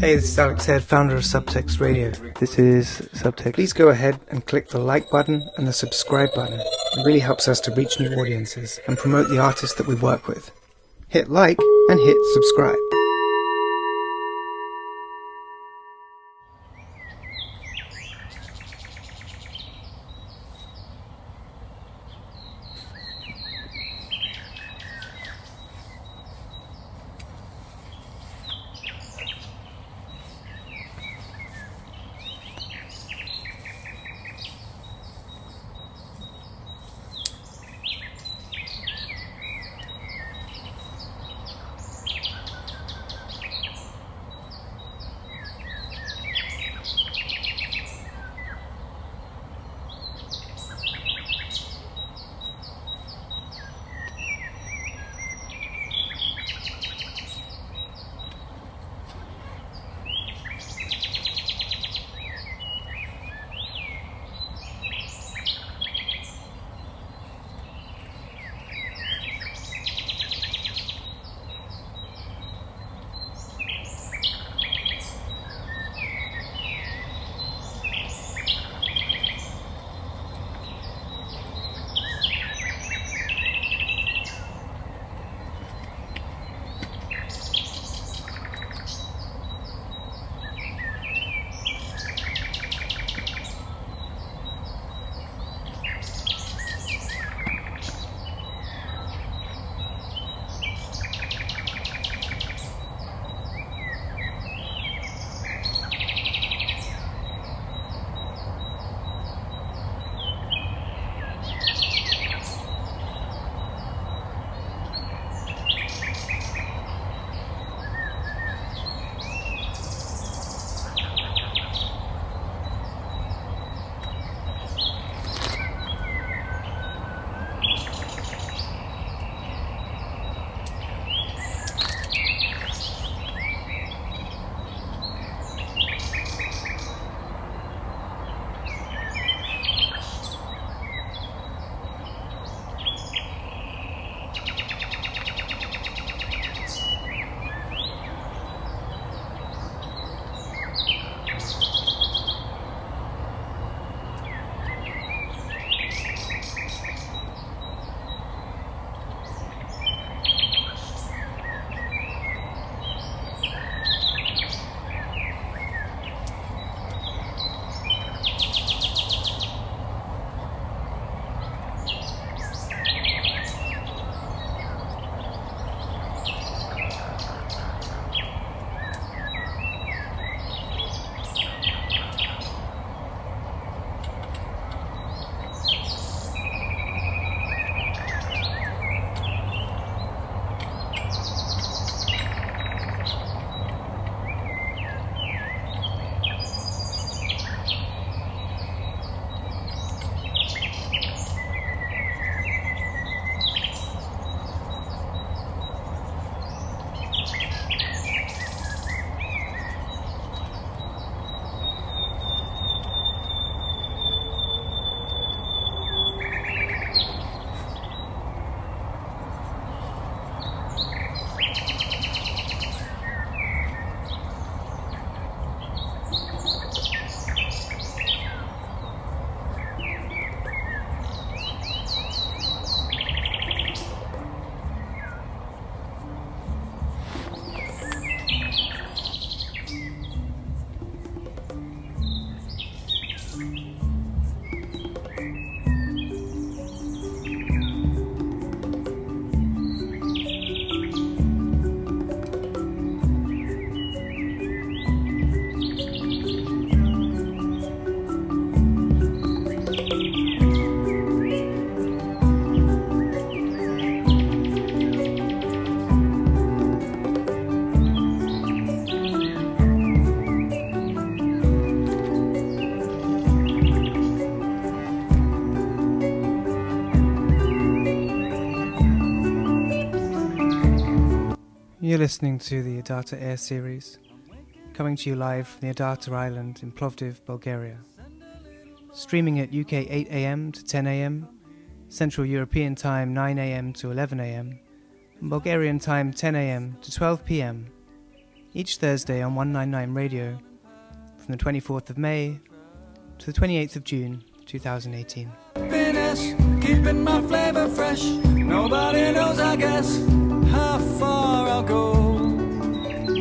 Hey, this is Alex Head, founder of Subtext Radio. This is Subtext. Please go ahead and click the like button and the subscribe button. It really helps us to reach new audiences and promote the artists that we work with. Hit like and hit subscribe. You're listening to the ADATA AiR series, coming to you live from the ADATA Island in Plovdiv, Bulgaria. Streaming at UK 8 AM to 10 AM, Central European Time 9 AM to 11 AM, and Bulgarian Time 10 AM to 12 PM. each Thursday on 199 Radio from the 24th of May to the 28th of June 2018. Happiness, keeping my flavor fresh. Nobody knows, I guess, how far I'll go.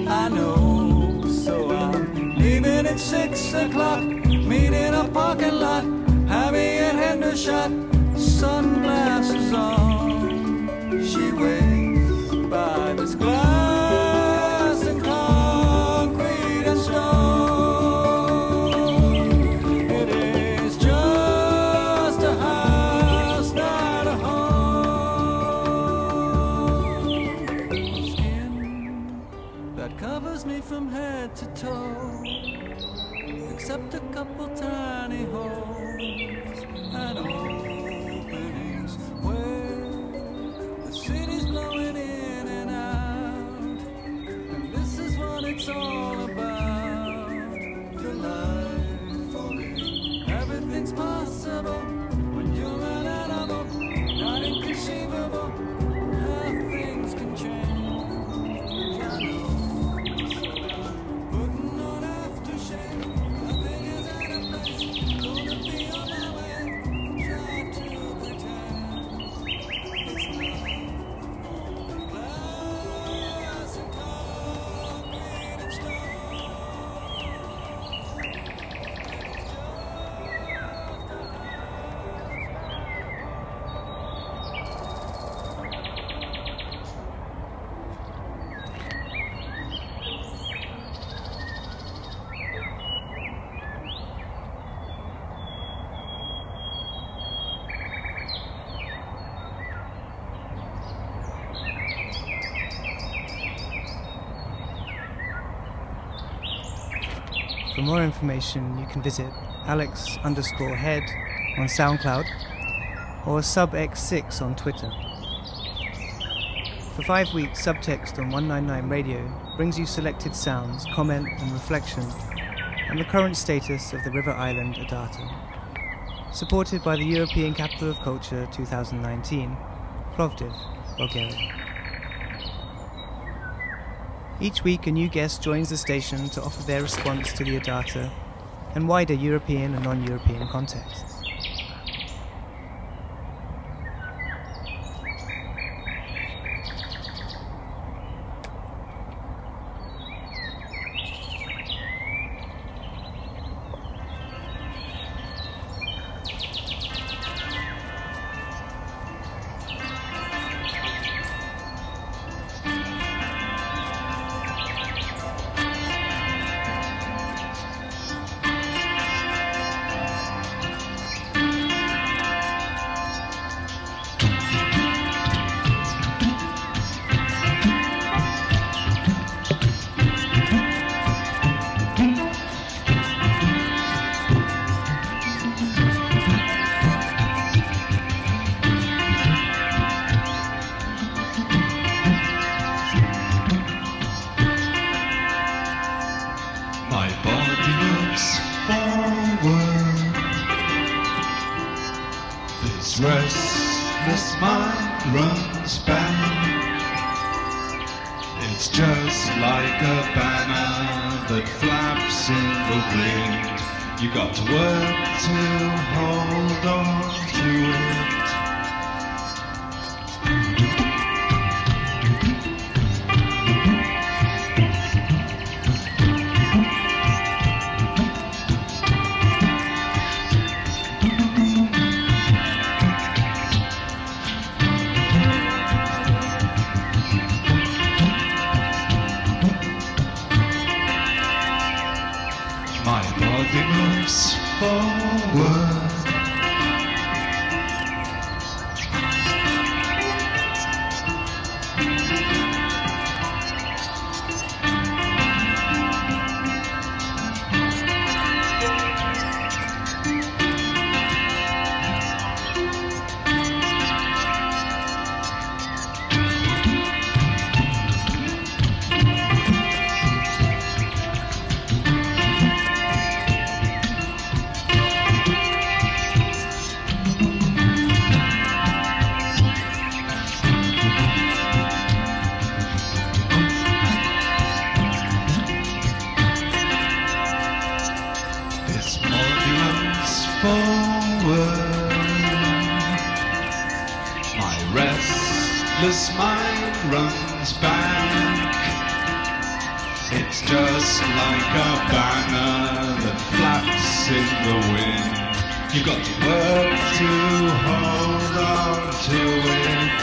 I know, so I'm leaving at 6 o'clock. Meet in a parking lot. Have me at Hendershot. Sunglasses on. She waits by this glass and concrete and stone. It is just a house, not a home. Skin that covers me from head to toe, except a couple tiny holes and openings where the city's blowing in and out. And this is what it's all about. The life of it. Everything's possible when you're an animal. Not inconceivable how things can change. I know. Putting on aftershave. Nothing is out of place. Gonna be on my way. Try to pretend it's not. Glass and concrete and stone. For more information, you can visit Alex_Head on SoundCloud or subx6 on Twitter. For 5 weeks, Subtext on 199 Radio brings you selected sounds, comment and reflection on the current status of the river island ADATA, supported by the European Capital of Culture 2019, Plovdiv, Bulgaria. Each week a new guest joins the station to offer their response to the ADATA and wider European and non-European contexts. Restless mind runs back. It's just like a banner that flaps in the wind. You got to work to hold on to it. My body moves forward. forward. My restless mind runs back. It's just like a banner that flaps in the wind. You've got to work to hold on to it.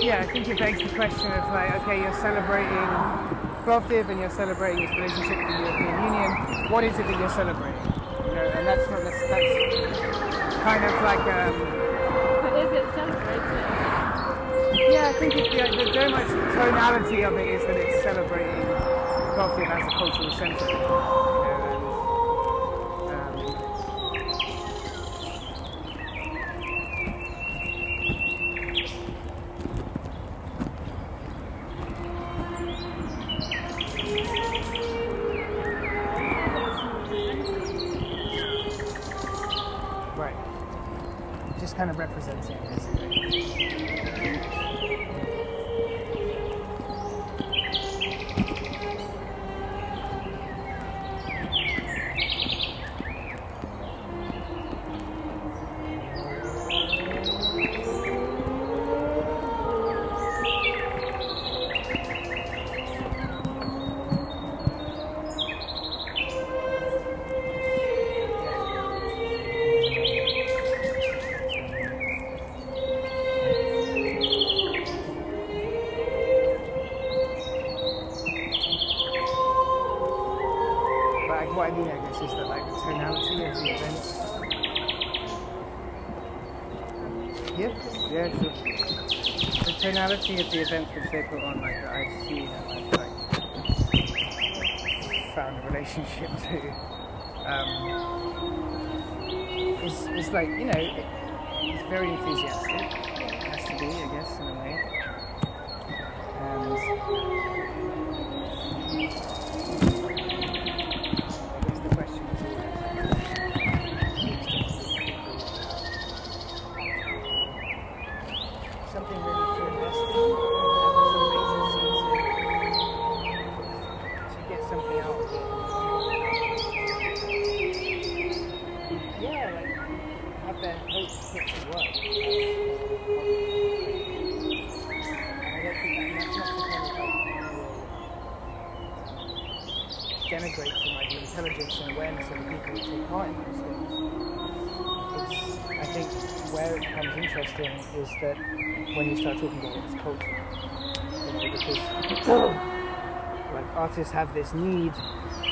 Yeah, I think it begs the question of like, okay, you're celebrating Plovdiv and you're celebrating its relationship with the European Union. What is it that you're celebrating? You know, and that's not that's kind of like. But is it celebrated? Yeah, I think the very much tonality of it is that it's celebrating Plovdiv as a cultural centre. You know, kind of representing basically. idea, I guess, is that like the tonality of the events. Yeah, sure. The tonality of the events which they put on, like that I've seen and I've like found a relationship to, is like, you know, it's very enthusiastic. It has to be, I guess, in a way. And I guess the question is always something really to invest in, some agency to get something out of it. Yeah, like have their hopes put to work. Denigrate from like the intelligence and awareness of the people who take part in those things. I think where it becomes interesting is that when you start talking about what's culture, you know, because like artists have this need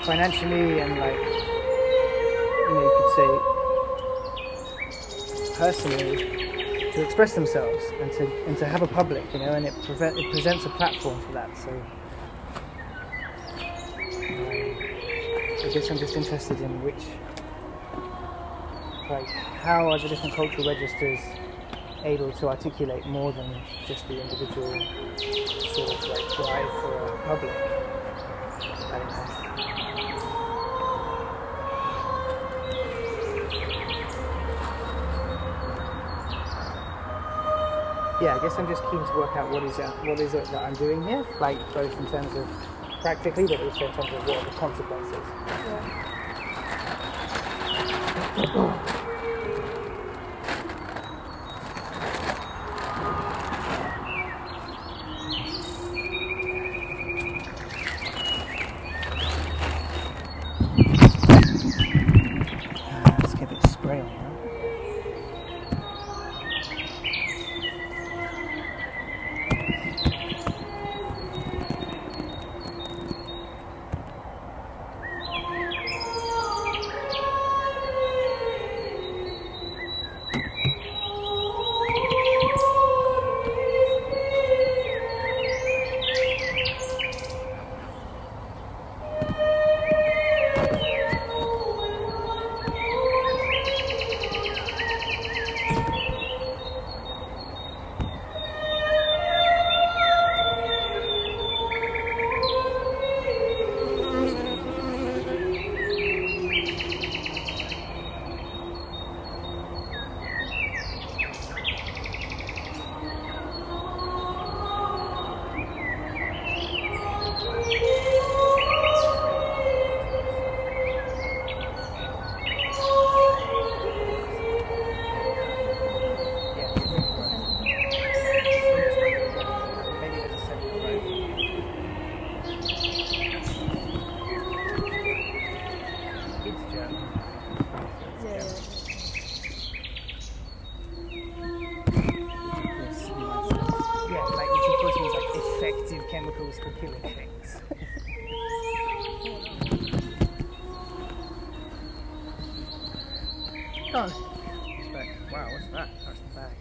financially and like, you know, you could say personally to express themselves and to have a public, you know, and it presents a platform for that. So I guess I'm just interested in how are the different cultural registers able to articulate more than just the individual sort of like drive for a public. I don't know. Yeah, I guess I'm just keen to work out what is it that I'm doing here, like both in terms of practically, but also in terms of what are the consequences. Yeah. Let's get a bit of spray on here. Chemicals for killing things. Come on. Wow, what's that? That's the bag.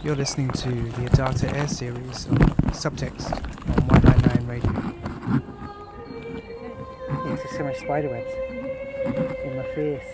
You're listening to the ADATA AiR series of Subtext on 199 Radio. It's just so much spiderwebs in my face.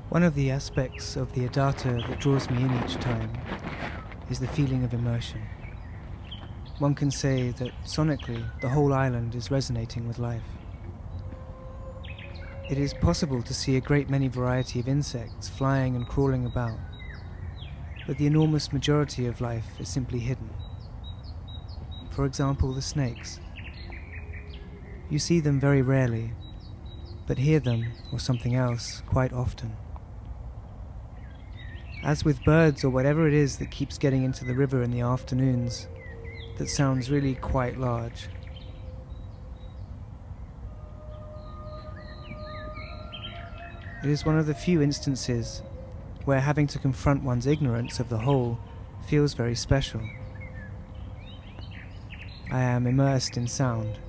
One of the aspects of the ADATA that draws me in each time is the feeling of immersion. One can say that sonically the whole island is resonating with life. It is possible to see a great many variety of insects flying and crawling about, but the enormous majority of life is simply hidden. For example, the snakes. You see them very rarely, but hear them, or something else, quite often. As with birds or whatever it is that keeps getting into the river in the afternoons, that sounds really quite large. It is one of the few instances where having to confront one's ignorance of the whole feels very special. I am immersed in sound.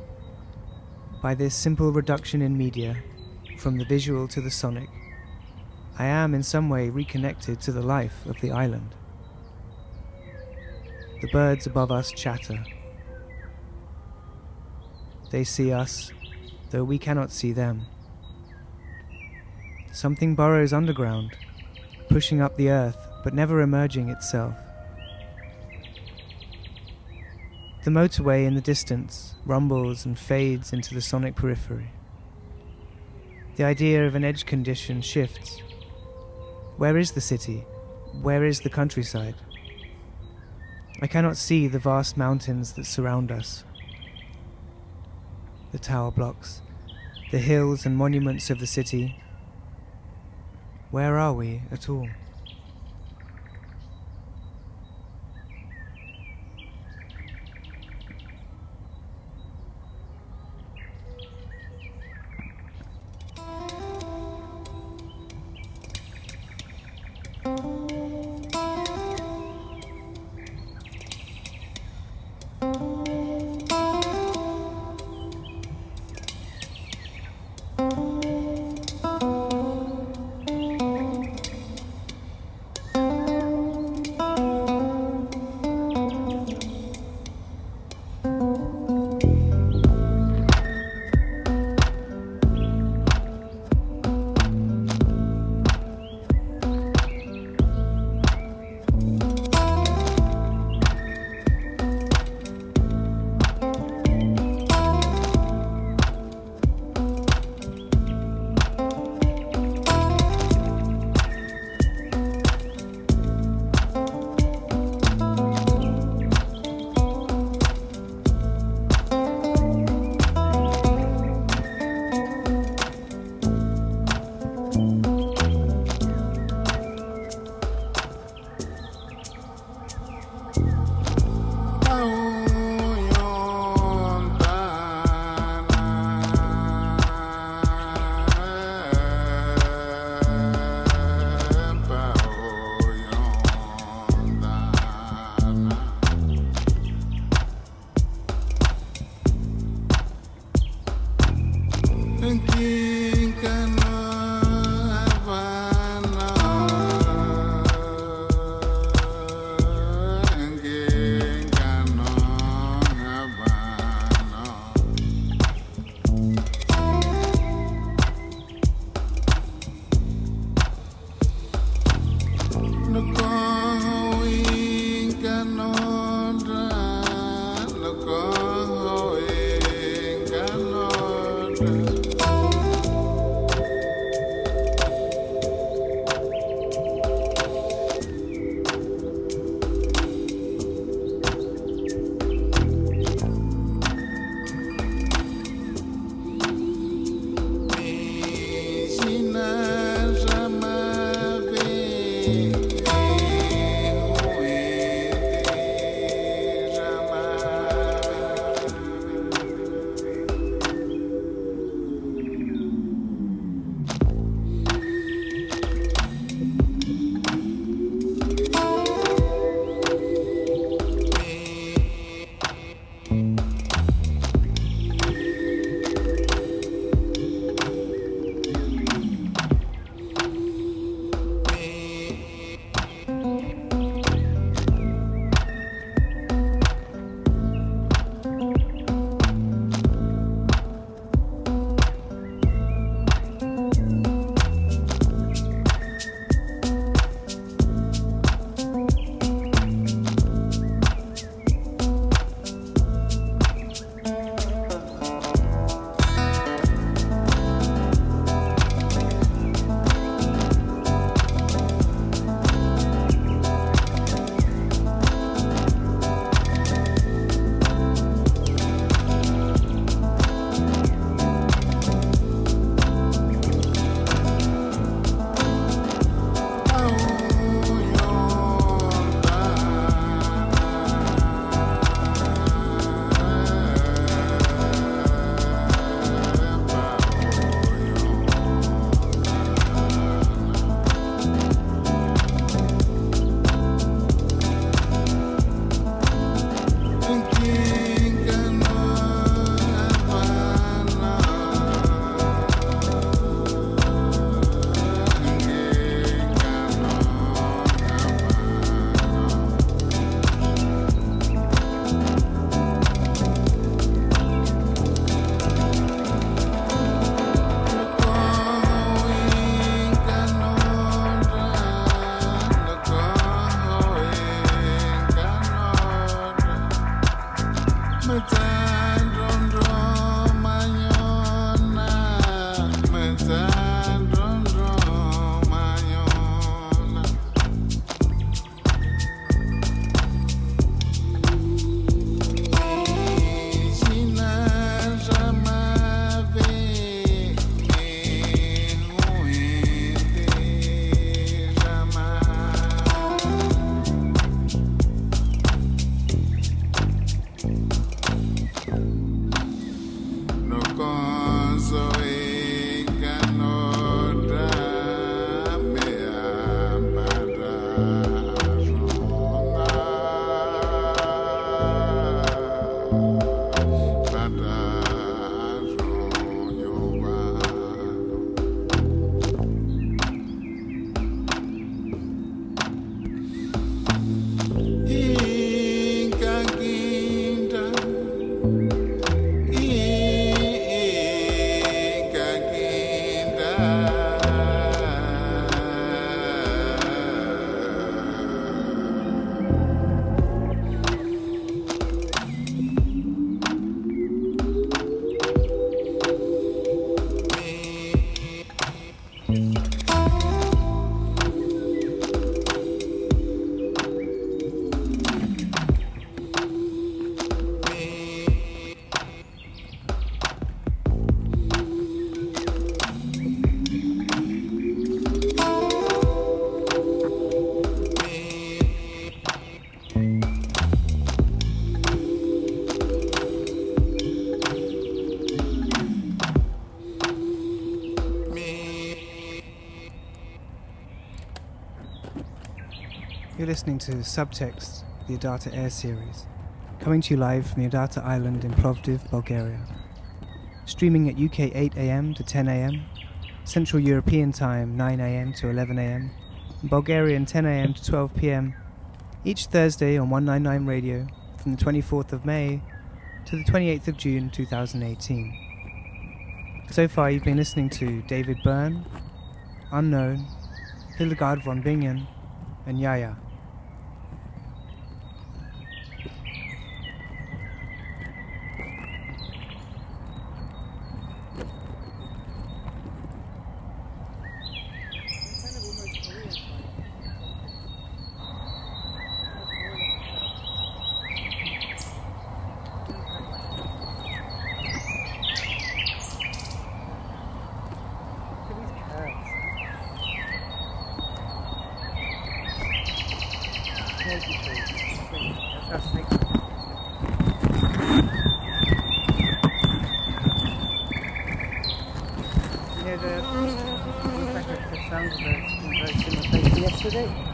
By this simple reduction in media, from the visual to the sonic, I am in some way reconnected to the life of the island. The birds above us chatter. They see us, though we cannot see them. Something burrows underground, pushing up the earth, but never emerging itself. The motorway in the distance rumbles and fades into the sonic periphery. The idea of an edge condition shifts. Where is the city? Where is the countryside? I cannot see the vast mountains that surround us. The tower blocks, the hills and monuments of the city. Where are we at all? You're listening to Subtext, the ADATA AiR series, coming to you live from the ADATA Island in Plovdiv, Bulgaria. Streaming at UK 8 AM to 10 AM, Central European Time 9 AM to 11 AM, and Bulgarian 10 AM to 12 PM, each Thursday on 199 Radio from the 24th of May to the 28th of June 2018. So far you've been listening to David Byrne, Unknown, Hildegard von Bingen, and Yaya. Okay.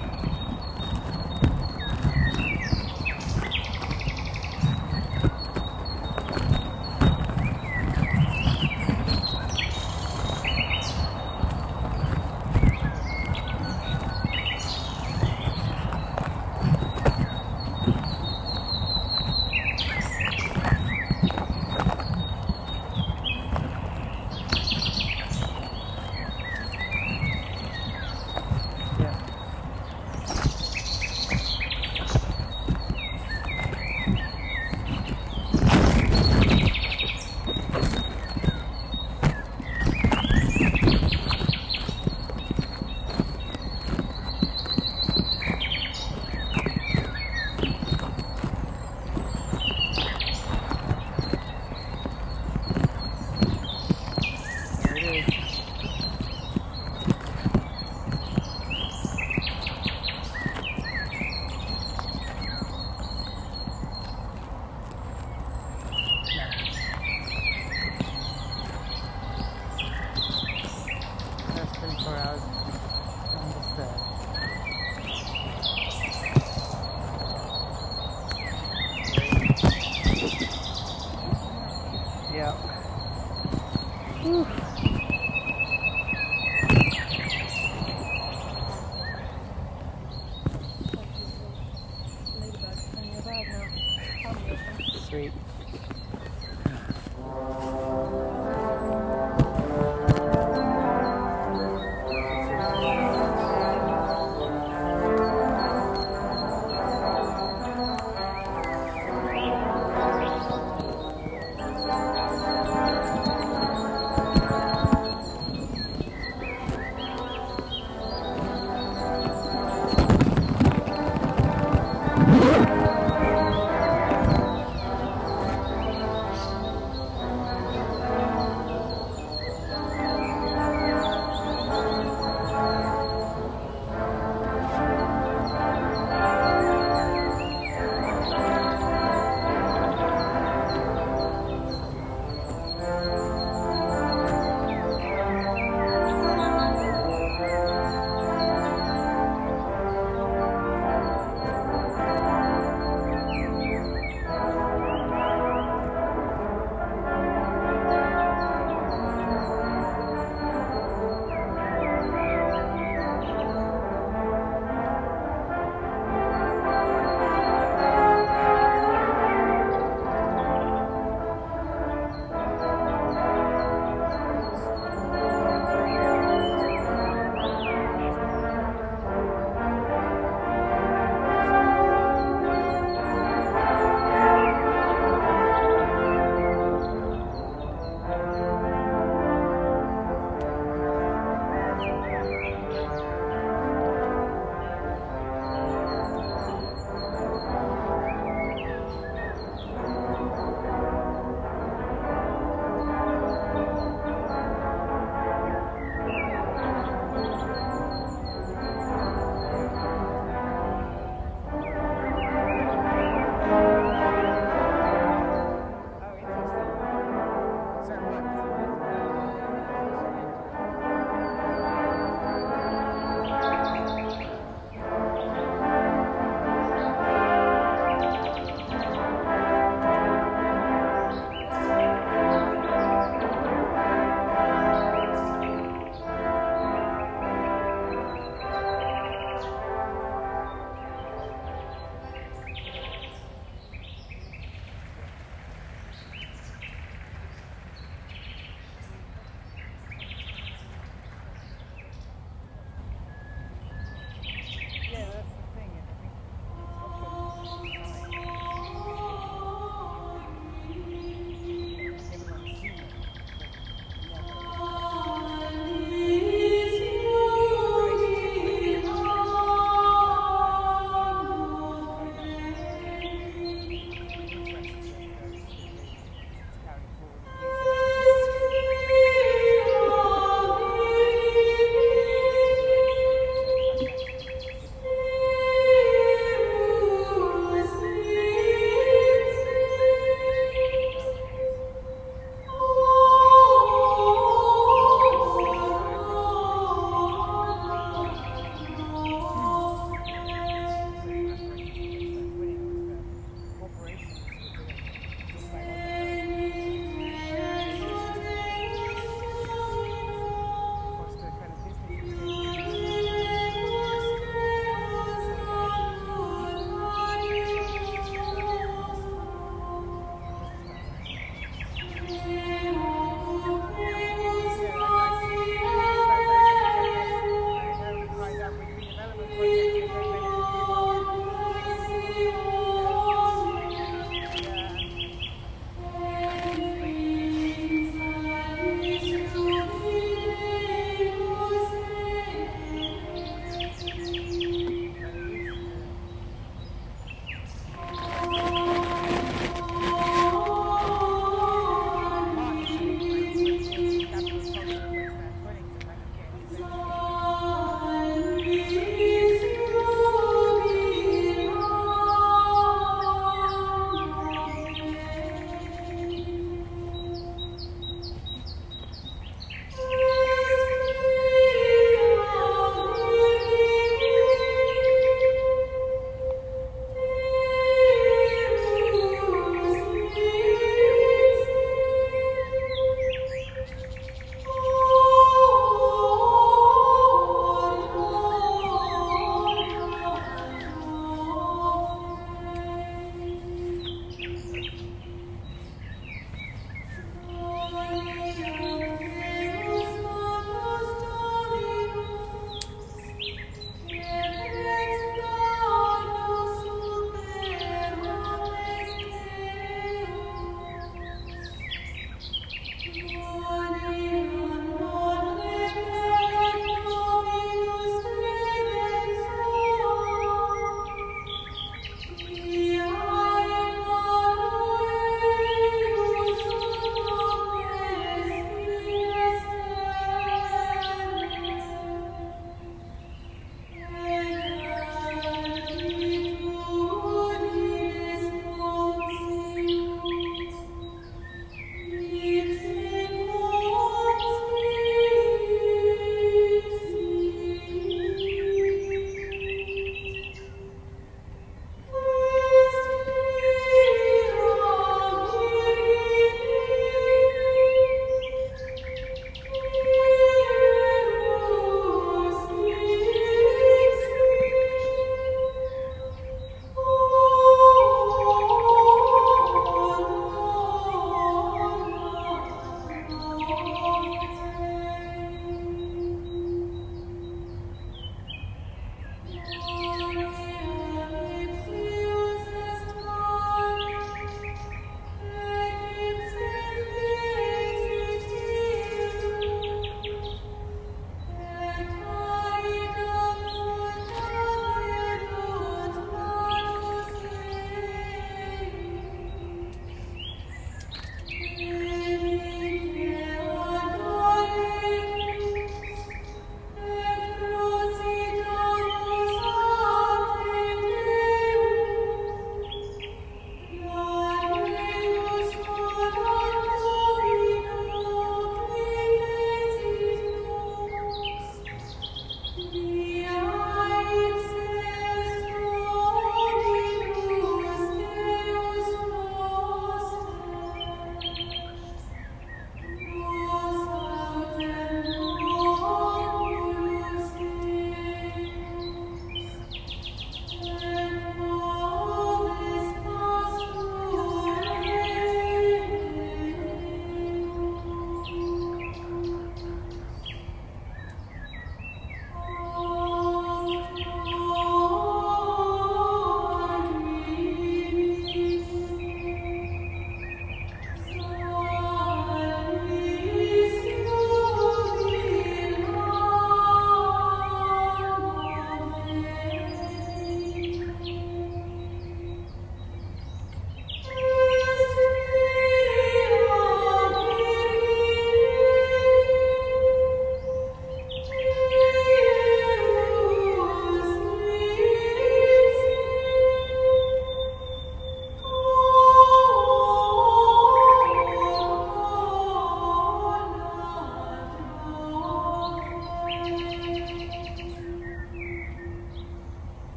Sweet.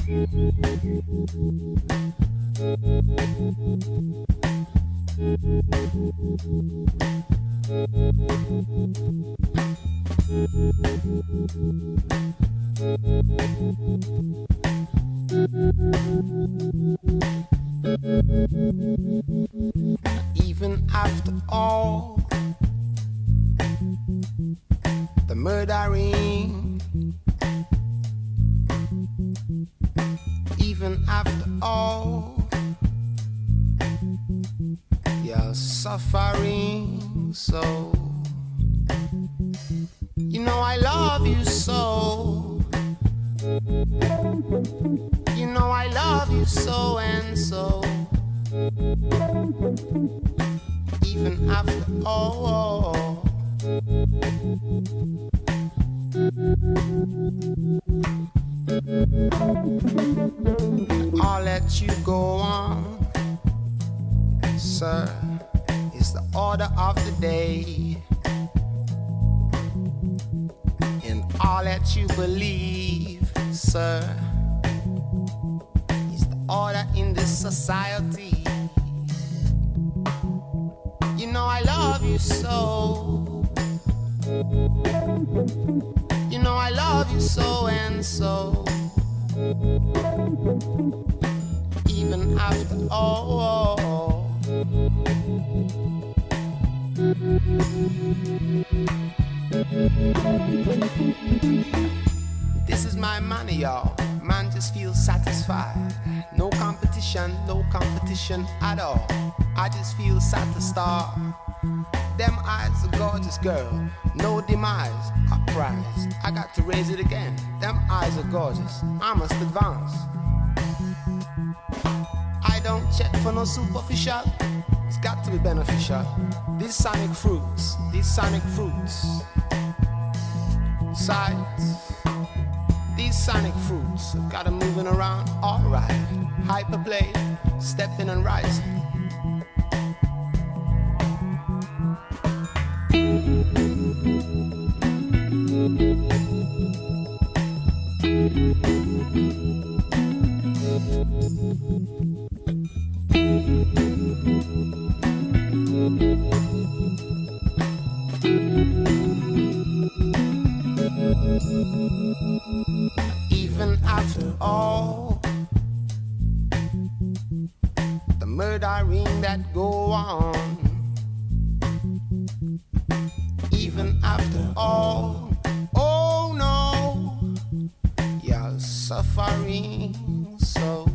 Even after all the murdering, even after all your suffering, so you know I love you so. You know I love you so and so. Even after all, I'll let you go on, sir. It's the order of the day, and I'll let you believe, sir. It's the order in this society. You know I love you so. You know I love you so and so. Even after all. This is my money, y'all. Man just feels satisfied. No competition at all. I just feel satisfied. Them eyes, a gorgeous girl. No demise, a prize. I got to raise it again. Them eyes are gorgeous. I must advance. I don't check for no superficial. It's got to be beneficial. These sonic fruits. Sights. These sonic fruits have got 'em moving around alright. Hyperplay, stepping and rising. Even after all the murdering that go on, even after all, oh no, you're suffering so.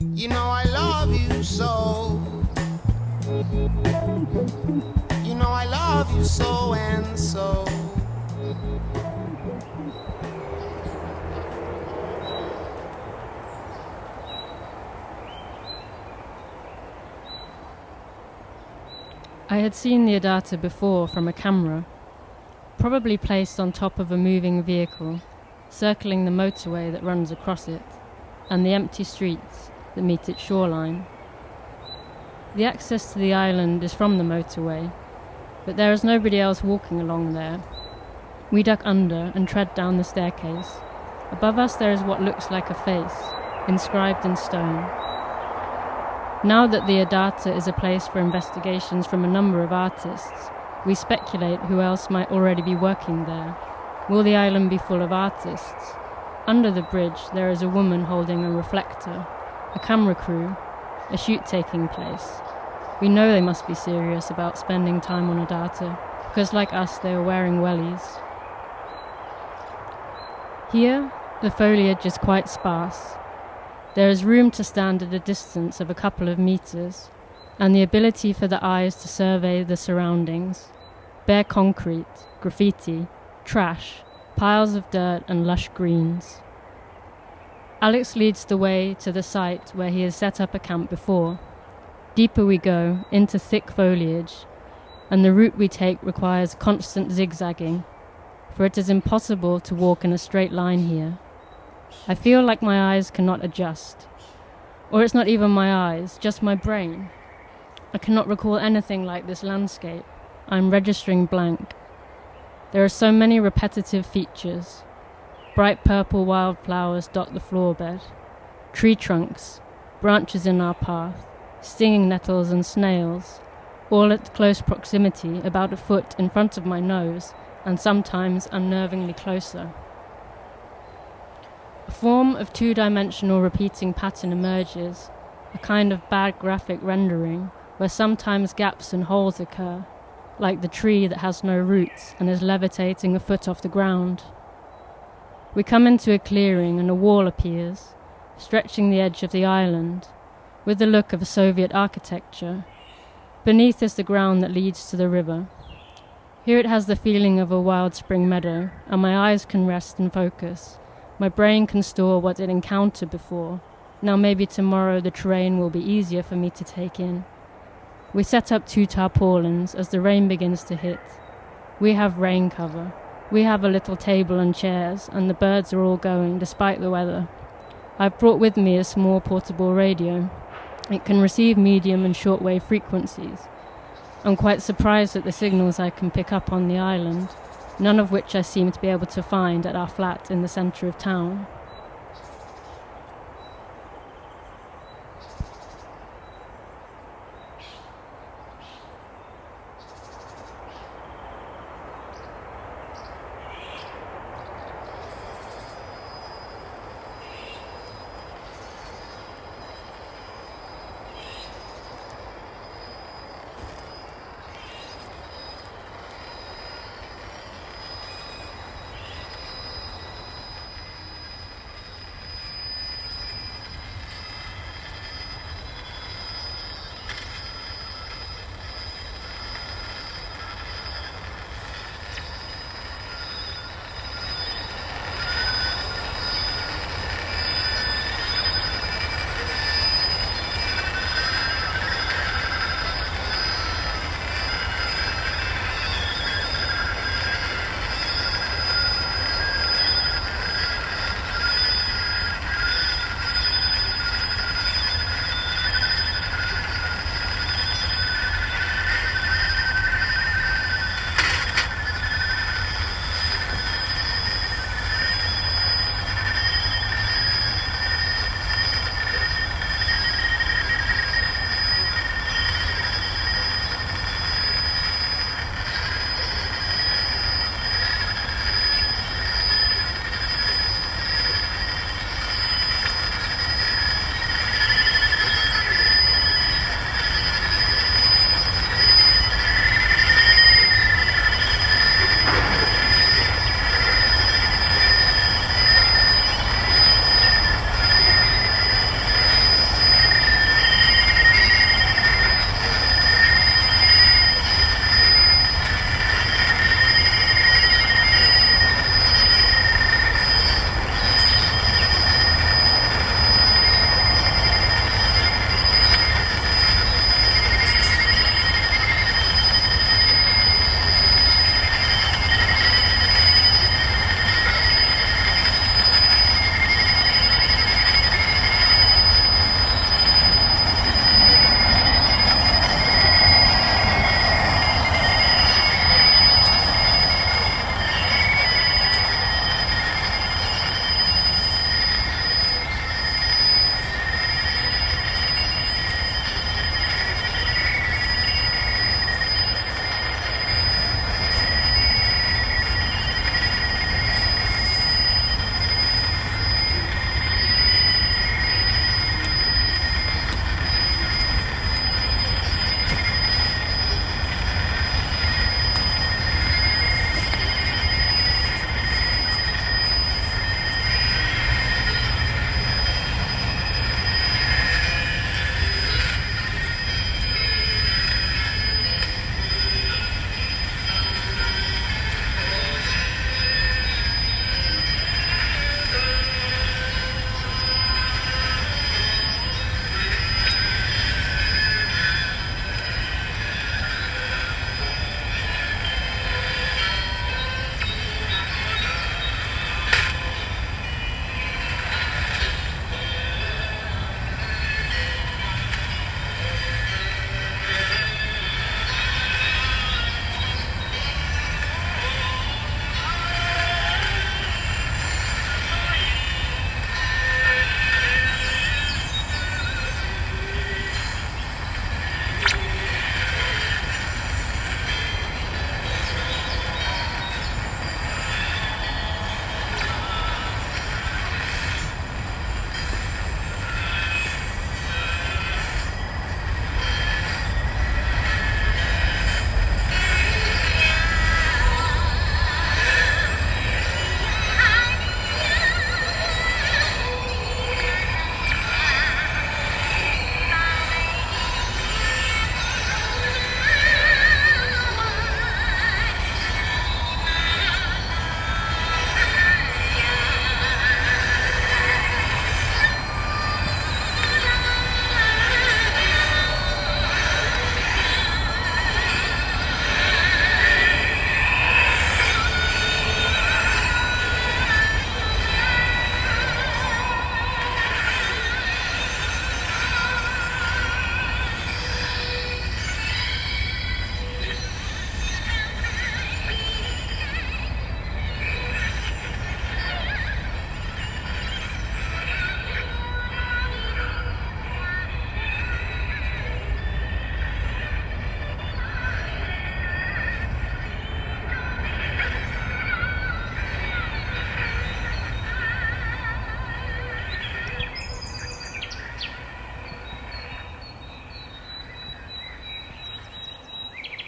You know I love you so. You know I love you so and so. I had seen the ADATA before from a camera, probably placed on top of a moving vehicle, circling the motorway that runs across it, and the empty streets that meet its shoreline. The access to the island is from the motorway, but there is nobody else walking along there. We duck under and tread down the staircase. Above us there is what looks like a face, inscribed in stone. Now that the ADATA is a place for investigations from a number of artists, we speculate who else might already be working there. Will the island be full of artists? Under the bridge there is a woman holding a reflector, a camera crew, a shoot taking place. We know they must be serious about spending time on ADATA, because like us they are wearing wellies. Here, the foliage is quite sparse. There is room to stand at a distance of a couple of meters, and the ability for the eyes to survey the surroundings. Bare concrete, graffiti, trash, piles of dirt and lush greens. Alex leads the way to the site where he has set up a camp before. Deeper we go, into thick foliage, and the route we take requires constant zigzagging, for it is impossible to walk in a straight line here. I feel like my eyes cannot adjust. Or it's not even my eyes, just my brain. I cannot recall anything like this landscape. I'm registering blank. There are so many repetitive features. Bright purple wildflowers dot the floor bed. Tree trunks, branches in our path, stinging nettles and snails, all at close proximity, about a foot in front of my nose, and sometimes unnervingly closer. A form of two-dimensional repeating pattern emerges, a kind of bad graphic rendering, where sometimes gaps and holes occur, like the tree that has no roots and is levitating a foot off the ground. We come into a clearing and a wall appears, stretching the edge of the island, with the look of Soviet architecture. Beneath is the ground that leads to the river. Here it has the feeling of a wild spring meadow, and my eyes can rest and focus. My brain can store what it encountered before. Now maybe tomorrow the terrain will be easier for me to take in. We set up 2 tarpaulins as the rain begins to hit. We have rain cover. We have a little table and chairs, and the birds are all going despite the weather. I've brought with me a small portable radio. It can receive medium and shortwave frequencies. I'm quite surprised at the signals I can pick up on the island, none of which I seem to be able to find at our flat in the centre of town.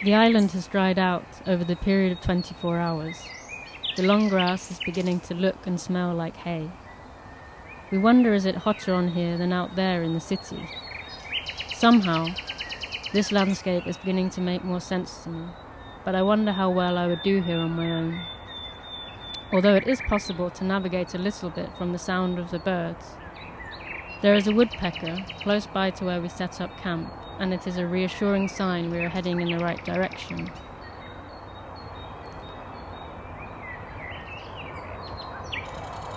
The island has dried out over the period of 24 hours. The long grass is beginning to look and smell like hay. We wonder, is it hotter on here than out there in the city? Somehow, this landscape is beginning to make more sense to me, but I wonder how well I would do here on my own. Although it is possible to navigate a little bit from the sound of the birds. There is a woodpecker close by to where we set up camp, and it is a reassuring sign we are heading in the right direction.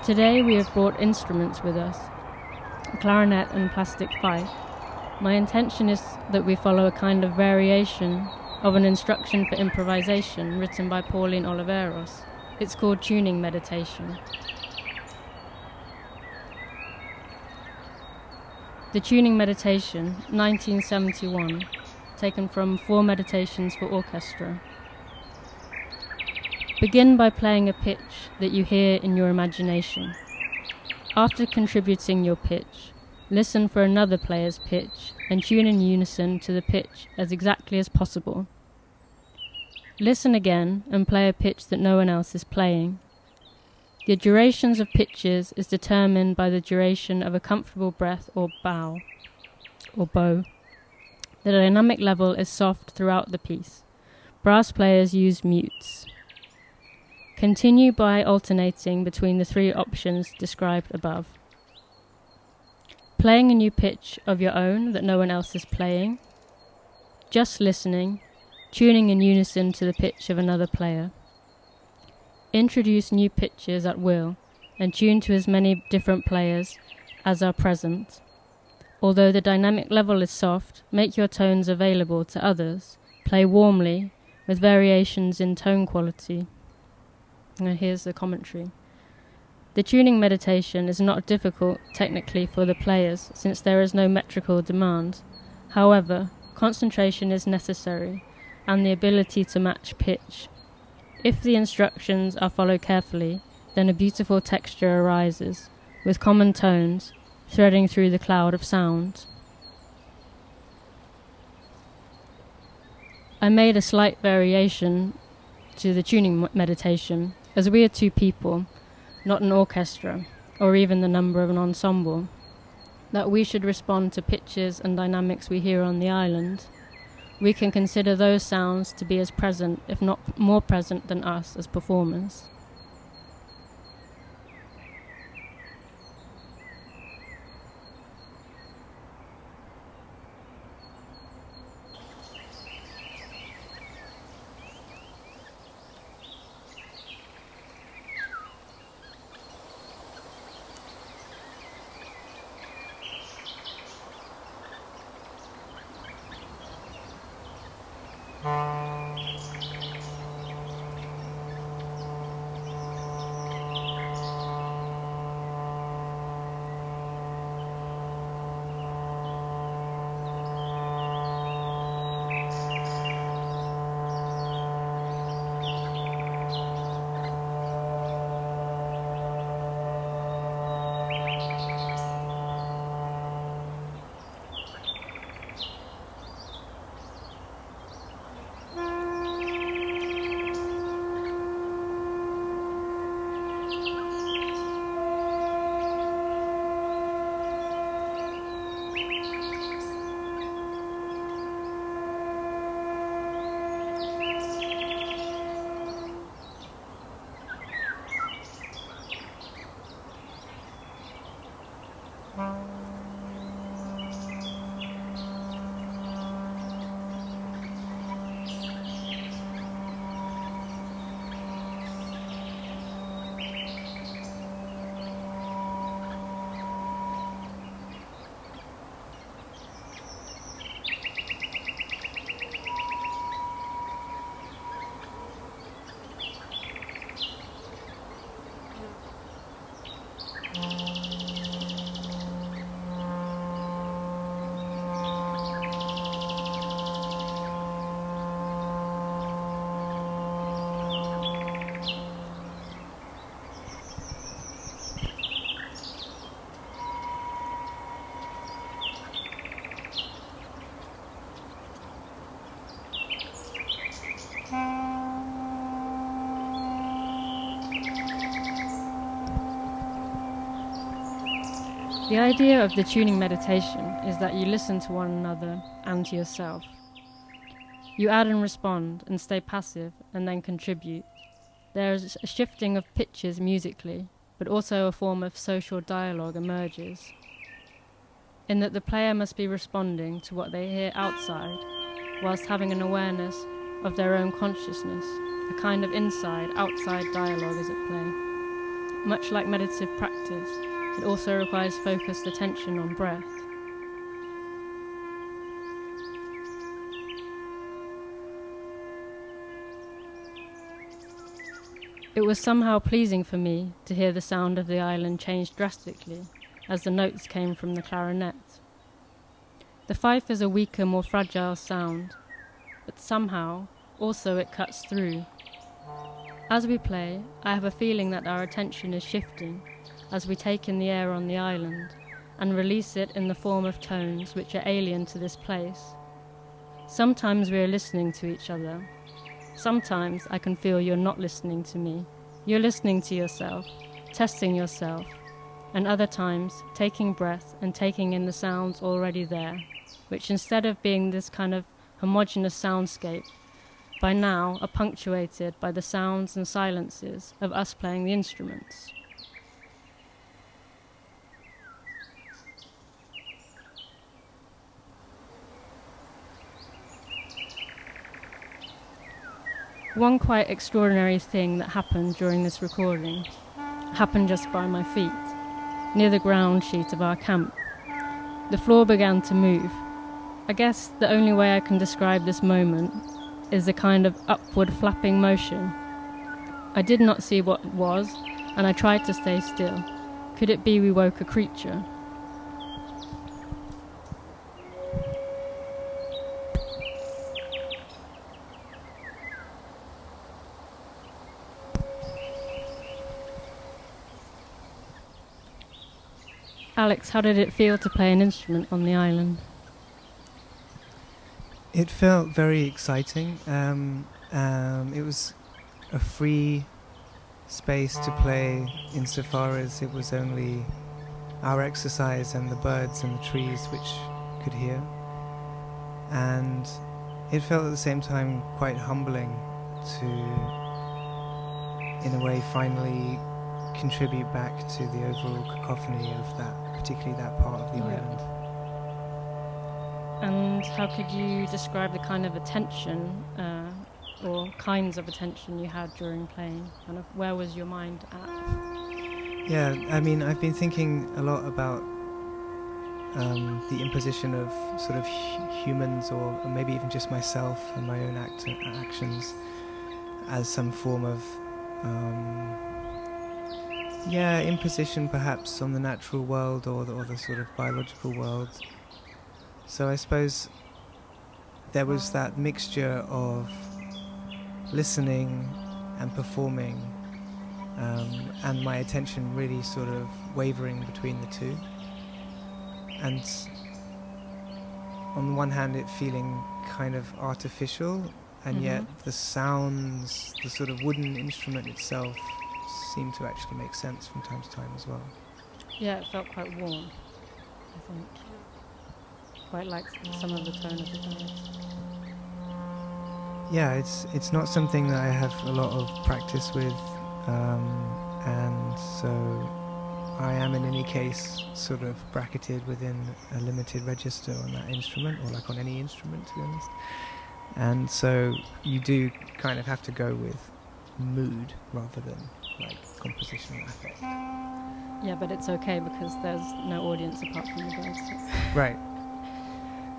Today we have brought instruments with us, a clarinet and plastic fife. My intention is that we follow a kind of variation of an instruction for improvisation written by Pauline Oliveros. It's called Tuning Meditation. The Tuning Meditation, 1971, taken from 4 Meditations for Orchestra. Begin by playing a pitch that you hear in your imagination. After contributing your pitch, listen for another player's pitch and tune in unison to the pitch as exactly as possible. Listen again and play a pitch that no one else is playing. The durations of pitches is determined by the duration of a comfortable breath or bow. The dynamic level is soft throughout the piece. Brass players use mutes. Continue by alternating between the 3 options described above. Playing a new pitch of your own that no one else is playing. Just listening, tuning in unison to the pitch of another player. Introduce new pitches at will and tune to as many different players as are present. Although the dynamic level is soft, make your tones available to others. Play warmly with variations in tone quality. Now here's the commentary. The tuning meditation is not difficult technically for the players since there is no metrical demand. However, concentration is necessary and the ability to match pitch. If the instructions are followed carefully, then a beautiful texture arises, with common tones threading through the cloud of sound. I made a slight variation to the tuning meditation, as we are 2 people, not an orchestra, or even the number of an ensemble, that we should respond to pitches and dynamics we hear on the island. We can consider those sounds to be as present, if not more present than us as performers. The idea of the tuning meditation is that you listen to one another and to yourself. You add and respond and stay passive and then contribute. There is a shifting of pitches musically, but also a form of social dialogue emerges, in that the player must be responding to what they hear outside, whilst having an awareness of their own consciousness. A kind of inside-outside dialogue is at play. Much like meditative practice, it also requires focused attention on breath. It was somehow pleasing for me to hear the sound of the island change drastically as the notes came from the clarinet. The fife is a weaker, more fragile sound, but somehow also it cuts through. As we play, I have a feeling that our attention is shifting as we take in the air on the island and release it in the form of tones which are alien to this place. Sometimes we are listening to each other. Sometimes I can feel you're not listening to me. You're listening to yourself, testing yourself, and other times taking breath and taking in the sounds already there, which instead of being this kind of homogeneous soundscape, by now are punctuated by the sounds and silences of us playing the instruments. One quite extraordinary thing that happened during this recording happened just by my feet, near the ground sheet of our camp. The floor began to move. I guess the only way I can describe this moment is a kind of upward flapping motion. I did not see what it was, and I tried to stay still. Could it be we woke a creature? Alex, how did it feel to play an instrument on the island? It felt very exciting. It was a free space to play insofar as it was only our exercise and the birds and the trees which could hear. And it felt at the same time quite humbling to, in a way, finally contribute back to the overall cacophony of that, particularly that part of the island. And how could you describe the kind of attention or kinds of attention you had during playing? Kind of where was your mind at? Yeah, I mean, I've been thinking a lot about the imposition of sort of humans or maybe even just myself and my own actions as some form of imposition perhaps on the natural world or the sort of biological world. So I suppose there was that mixture of listening and performing, and my attention really sort of wavering between the two. And on the one hand it feeling kind of artificial, and yet the sounds, the sort of wooden instrument itself seemed to actually make sense from time to time as well. Yeah, it felt quite warm, I think. Quite like some of the tone of the birds. Yeah, it's not something that I have a lot of practice with, and so I am in any case sort of bracketed within a limited register on that instrument, or like on any instrument, to be honest. And so you do kind of have to go with mood rather than like compositional affect. Yeah, but it's okay because there's no audience apart from the birds. Right.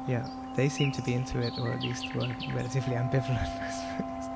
Yeah, they seem to be into it, or at least were relatively ambivalent, I suppose.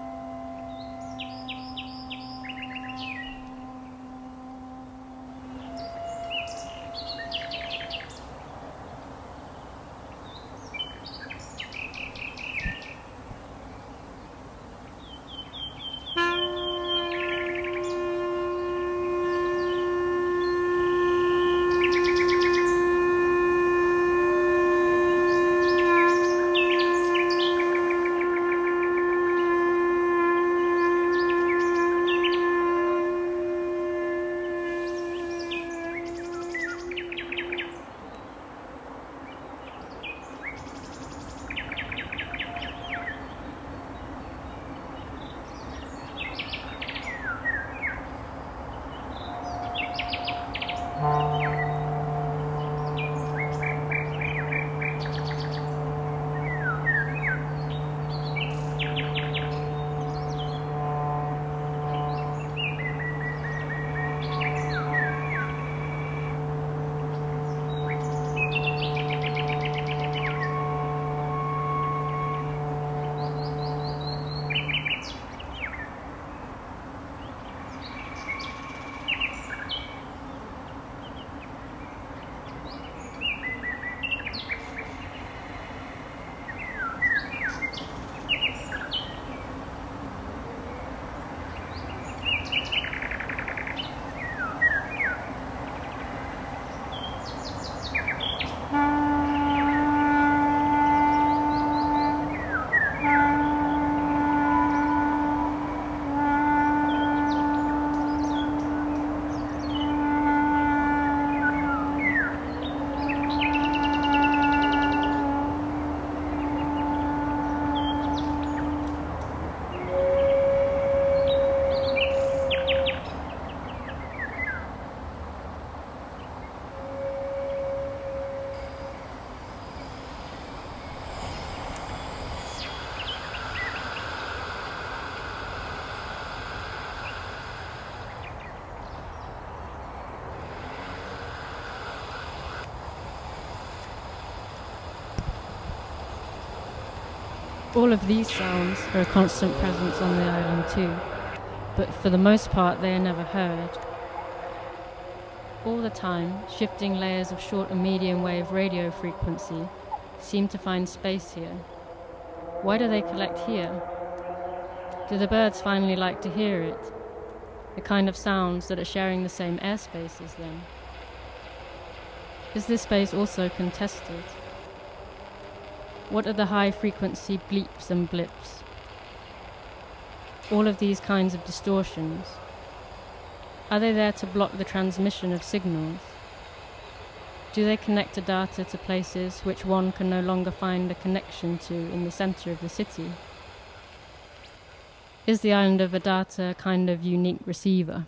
All of these sounds are a constant presence on the island too, but for the most part they are never heard. All the time, shifting layers of short and medium wave radio frequency seem to find space here. Why do they collect here? Do the birds finally like to hear it? The kind of sounds that are sharing the same airspace as them? Is this space also contested? What are the high-frequency bleeps and blips? All of these kinds of distortions, are they there to block the transmission of signals? Do they connect ADATA to places which one can no longer find a connection to in the center of the city? Is the island of ADATA a kind of unique receiver?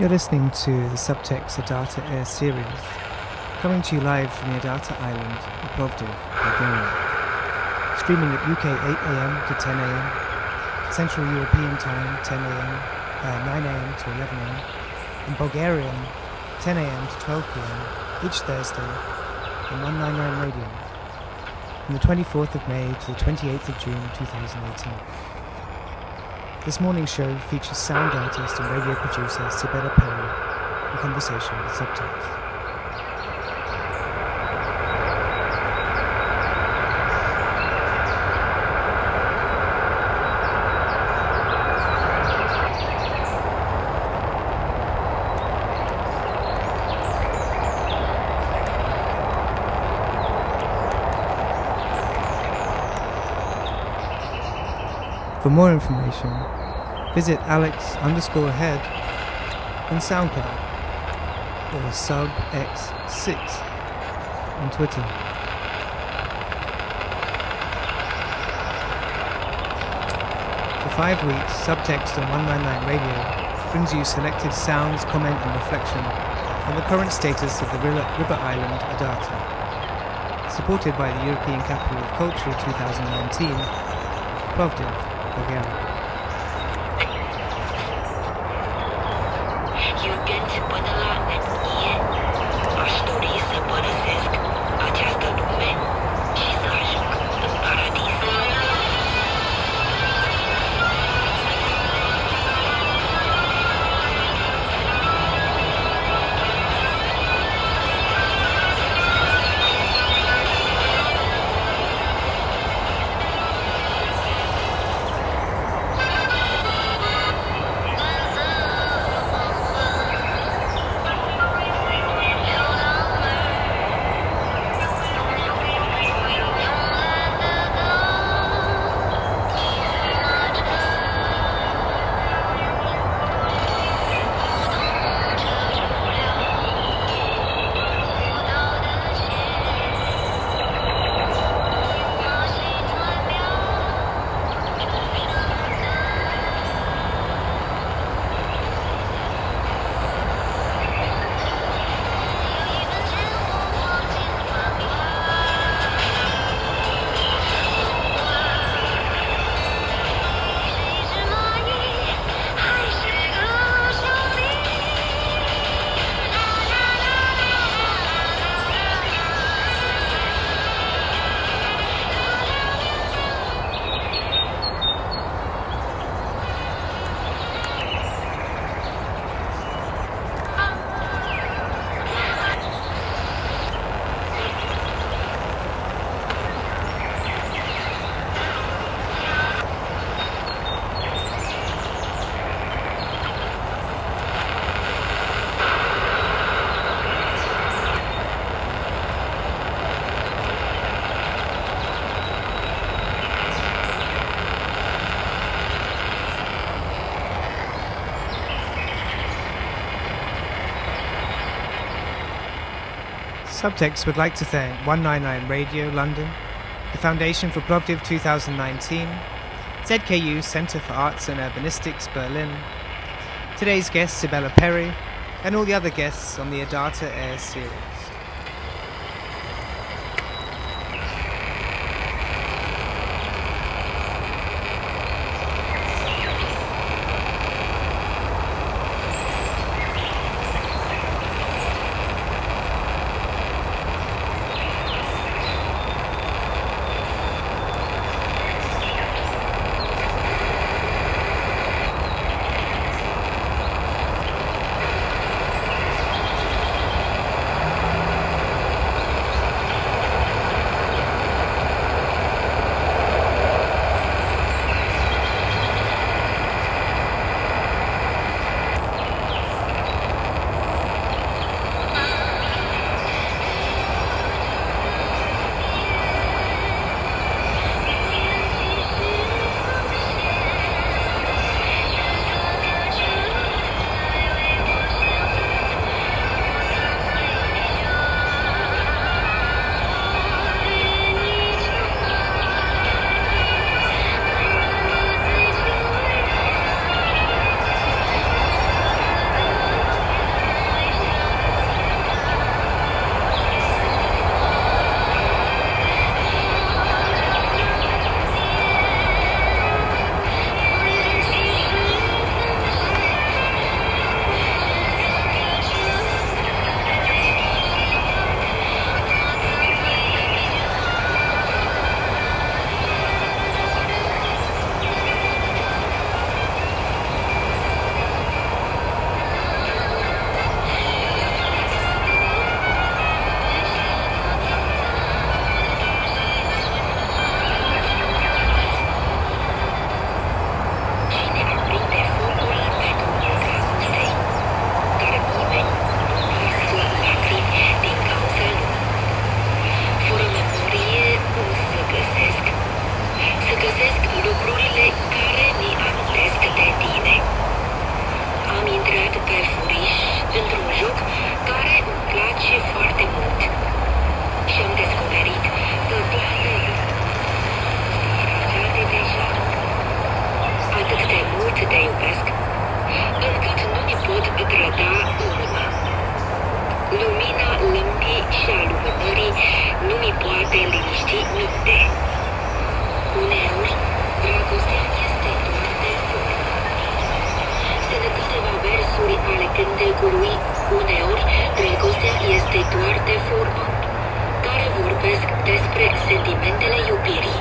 You're listening to the subtext ADATA AiR series, coming to you live from the ADATA island in Plovdiv, Bulgaria. Streaming at UK 8 AM to 10 AM, Central European Time 9 AM to 11 AM, and Bulgarian 10 AM to 12 PM each Thursday on 199 Radio, from the 24th of May to the 28th of June 2018. This morning's show features sound artist and radio producer Sybella Perry in conversation with subtext. For more information, visit Alex_Head on SoundCloud or subx6 on Twitter. For 5 weeks, Subtext on 199 Radio brings you selected sounds, comment and reflection on the current status of the river island ADATA. Supported by the European Capital of Culture 2019, Plovdiv, Bulgaria. Subtext would like to thank 199 Radio London, the Foundation for Plovdiv 2019, ZKU Centre for Arts and Urbanistics Berlin, today's guest Sybella Perry, and all the other guests on the ADATA AiR series. ale cântecului, uneori dragostea este doar de formă, care vorbesc despre sentimentele iubirii.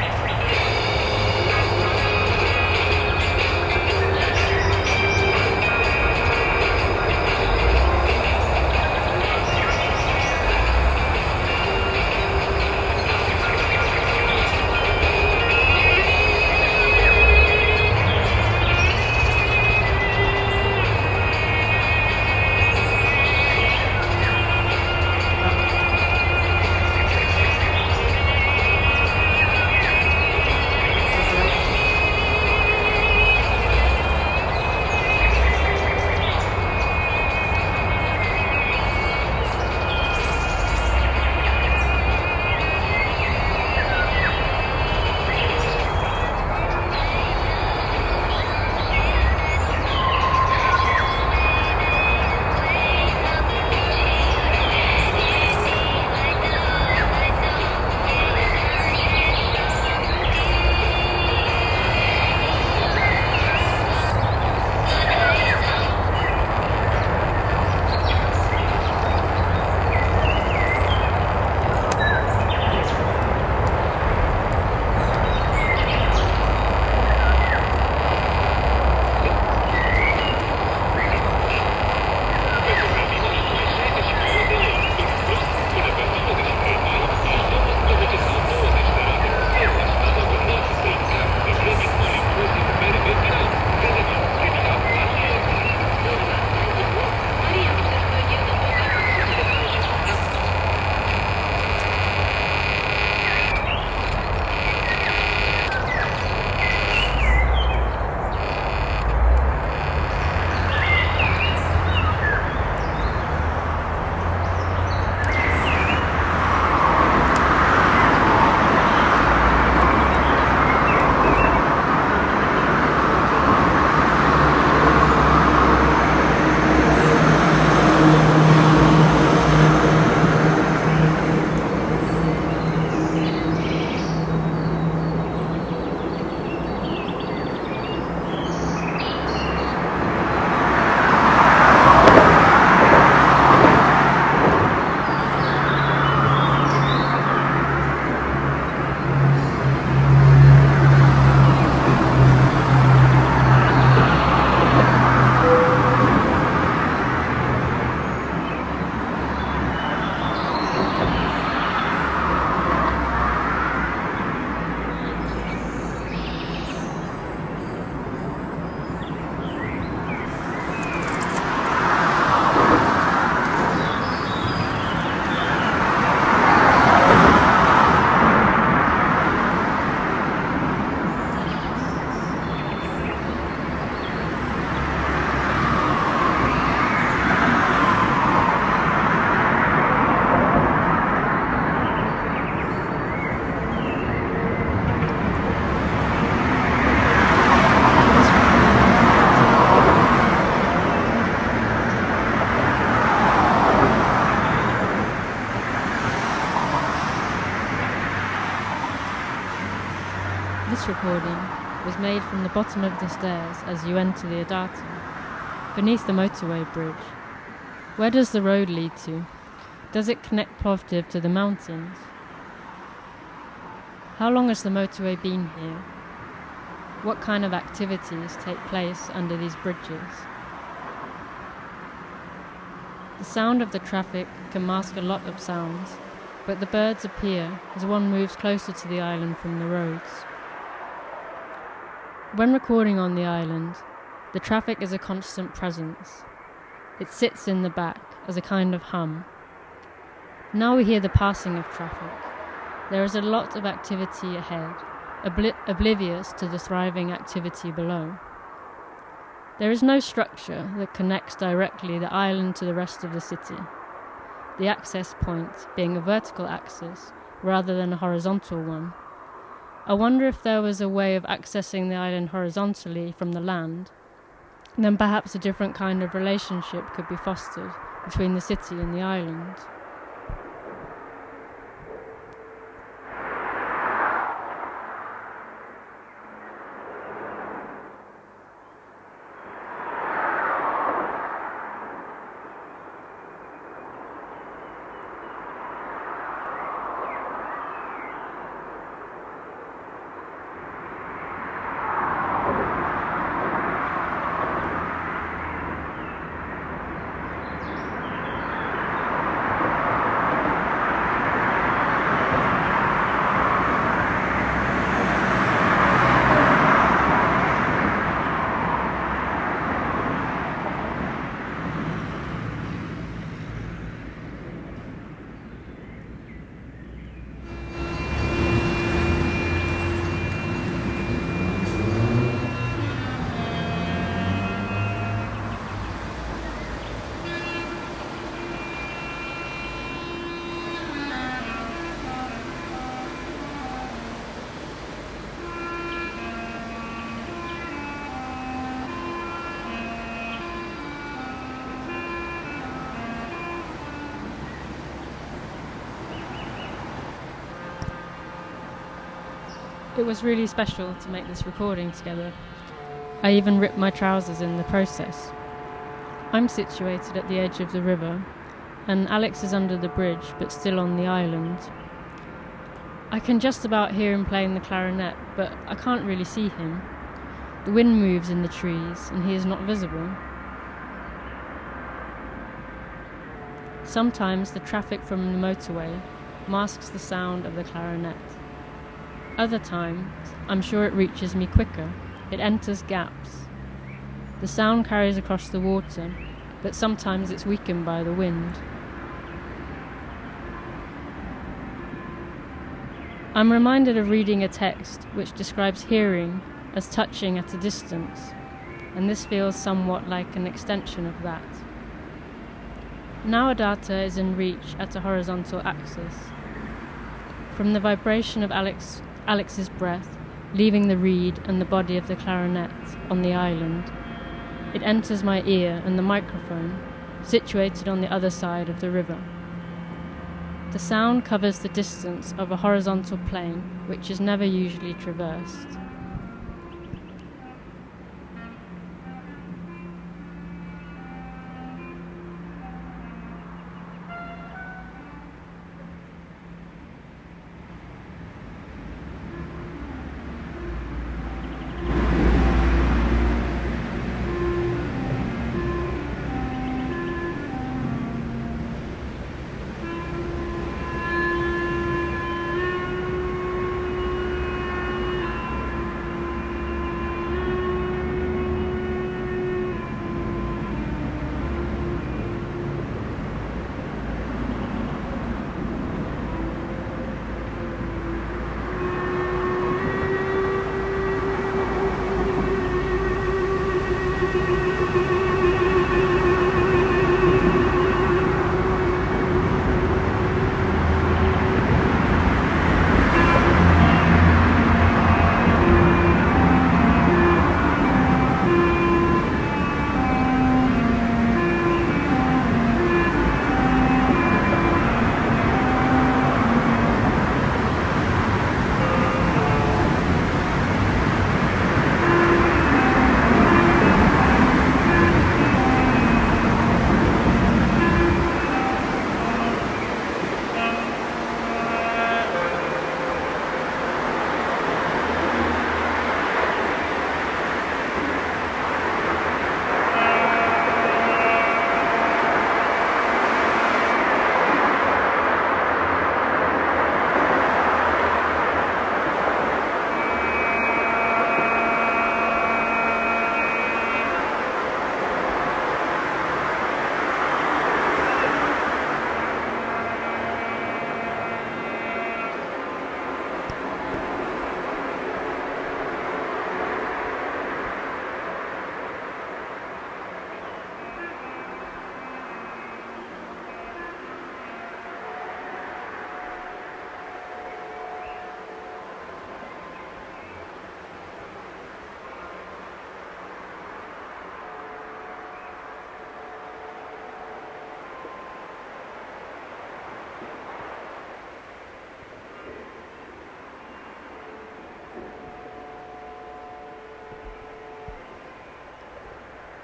This recording was made from the bottom of the stairs as you enter the ADATA, beneath the motorway bridge. Where does the road lead to? Does it connect Plovdiv to the mountains? How long has the motorway been here? What kind of activities take place under these bridges? The sound of the traffic can mask a lot of sounds, but the birds appear as one moves closer to the island from the roads. When recording on the island, the traffic is a constant presence. It sits in the back as a kind of hum. Now we hear the passing of traffic. There is a lot of activity ahead, oblivious to the thriving activity below. There is no structure that connects directly the island to the rest of the city, the access point being a vertical axis rather than a horizontal one. I wonder if there was a way of accessing the island horizontally from the land, then perhaps a different kind of relationship could be fostered between the city and the island. It was really special to make this recording together. I even ripped my trousers in the process. I'm situated at the edge of the river, and Alex is under the bridge but still on the island. I can just about hear him playing the clarinet, but I can't really see him. The wind moves in the trees, and he is not visible. Sometimes the traffic from the motorway masks the sound of the clarinet. Other times, I'm sure it reaches me quicker. It enters gaps. The sound carries across the water, but sometimes it's weakened by the wind. I'm reminded of reading a text which describes hearing as touching at a distance, and this feels somewhat like an extension of that. Now ADATA is in reach at a horizontal axis. From the vibration of Alex's breath, leaving the reed and the body of the clarinet on the island, it enters my ear and the microphone, situated on the other side of the river. The sound covers the distance of a horizontal plane which is never usually traversed.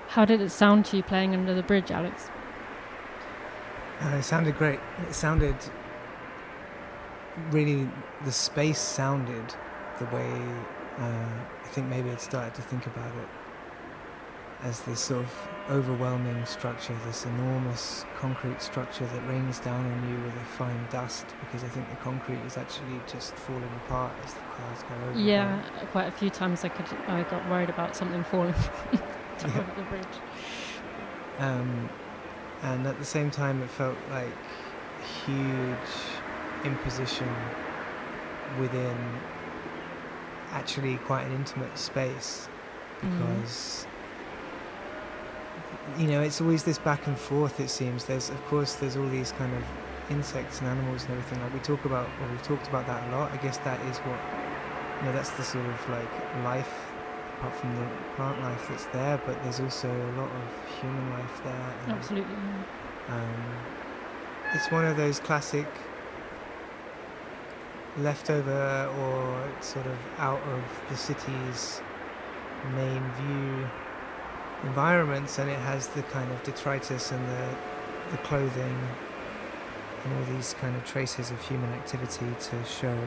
How did it sound to you playing under the bridge, Alex? It sounded great. It sounded really, the space sounded the way I think maybe I'd started to think about it as this sort of overwhelming structure, this enormous concrete structure that rains down on you with a fine dust, because I think the concrete is actually just falling apart as the cars go over. Yeah, quite a few times I got worried about something falling over the bridge. And at the same time it felt like a huge imposition within actually quite an intimate space, because you know, it's always this back and forth, it seems. There's all these kind of insects and animals and everything, like we've talked about that a lot. I guess that is what, you know, that's the sort of like life apart from the plant life that's there, but there's also a lot of human life there. And, absolutely. it's one of those classic left over or sort of out of the city's main view environments, and it has the kind of detritus and the clothing and all these kind of traces of human activity to show.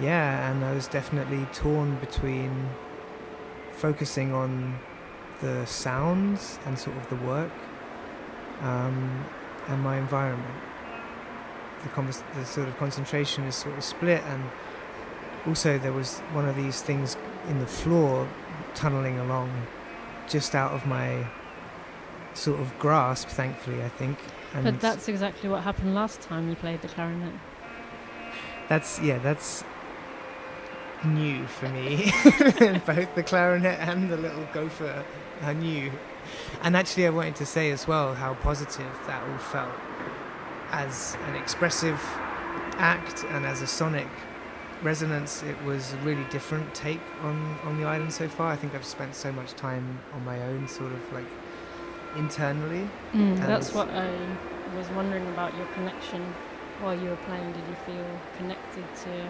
And I was definitely torn between focusing on the sounds and sort of the work and my environment. The sort of concentration is sort of split, and also there was one of these things in the floor tunneling along just out of my sort of grasp, thankfully, I think. And but that's exactly what happened last time you played the clarinet. That's new for me. Both the clarinet and the little gopher are new. And actually I wanted to say as well how positive that all felt as an expressive act, and as a sonic resonance. It was a really different take on the island so far. I think I've spent so much time on my own, sort of like internally. That's what I was wondering about, your connection while you were playing. Did you feel connected to,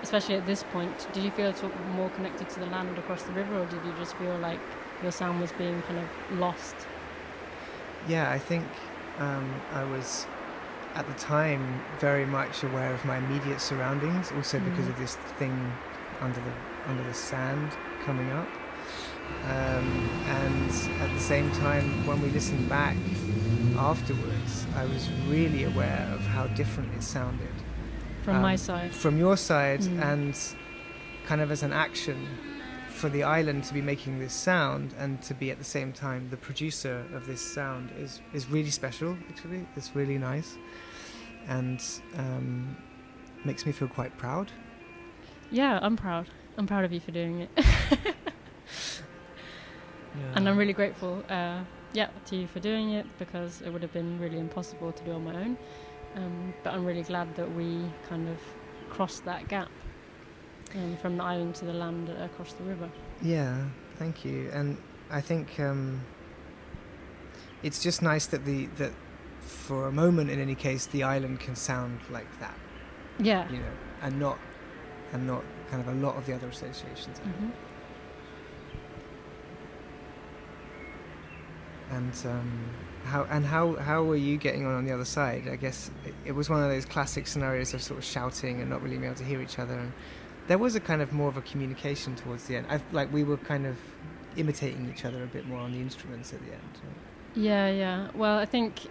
especially at this point, did you feel more connected to the land across the river, or did you just feel like your sound was being kind of lost? Yeah, I think I was at the time very much aware of my immediate surroundings, also because of this thing under the sand coming up. And at the same time, when we listened back afterwards, I was really aware of how different it sounded. From my side? From your side, and kind of as an action for the island to be making this sound and to be at the same time the producer of this sound is really special, actually. It's really nice, and makes me feel quite proud. Yeah, I'm proud. I'm proud of you for doing it. And I'm really grateful to you for doing it, because it would have been really impossible to do on my own. But I'm really glad that we kind of crossed that gap from the island to the land across the river. Yeah, thank you. And I think it's just nice that that for a moment, in any case, the island can sound like that. Yeah. You know, and not kind of a lot of the other associations. Mm-hmm. And how were you getting on the other side? I guess it was one of those classic scenarios of sort of shouting and not really being able to hear each other. And there was a kind of more of a communication towards the end. We were kind of imitating each other a bit more on the instruments at the end. Right? Yeah. Well, I think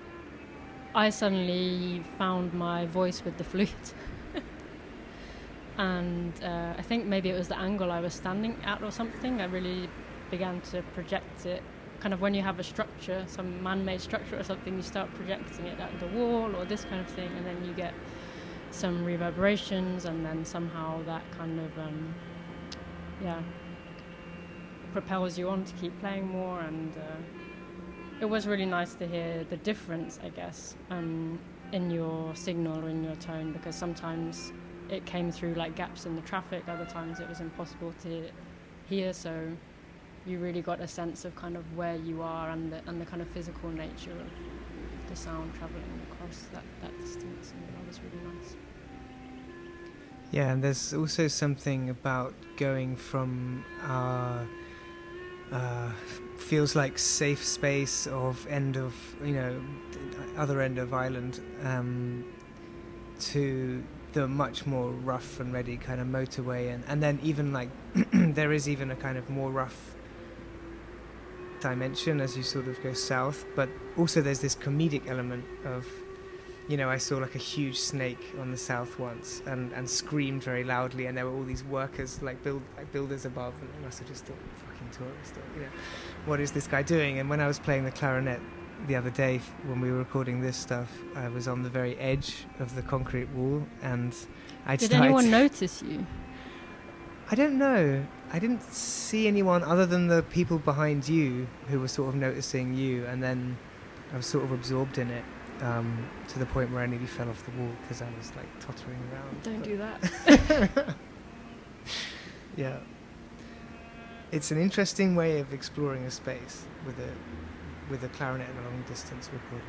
I suddenly found my voice with the flute. And I think maybe it was the angle I was standing at or something. I really began to project it. Kind of when you have a structure, some man-made structure or something, you start projecting it at the wall or this kind of thing, and then you get some reverberations, and then somehow that kind of propels you on to keep playing more. And it was really nice to hear the difference, I guess, in your signal or in your tone, because sometimes it came through like gaps in the traffic, other times it was impossible to hear, so you really got a sense of kind of where you are and the kind of physical nature of the sound travelling across that distance, and that was really nice. Yeah, and there's also something about going from our feels like safe space of other end of island to the much more rough and ready kind of motorway, and then even like there is even a kind of more rough dimension as you sort of go south, but also there's this comedic element of, I saw like a huge snake on the south once and screamed very loudly, and there were all these workers builders above, and I must have just thought, fucking tourist, or, what is this guy doing? And when I was playing the clarinet the other day when we were recording this stuff, I was on the very edge of the concrete wall, and Did anyone notice you? I don't know. I didn't see anyone other than the people behind you who were sort of noticing you, and then I was sort of absorbed in it to the point where I nearly fell off the wall because I was like tottering around. Don't do that. Yeah. It's an interesting way of exploring a space with a clarinet and a long distance recording.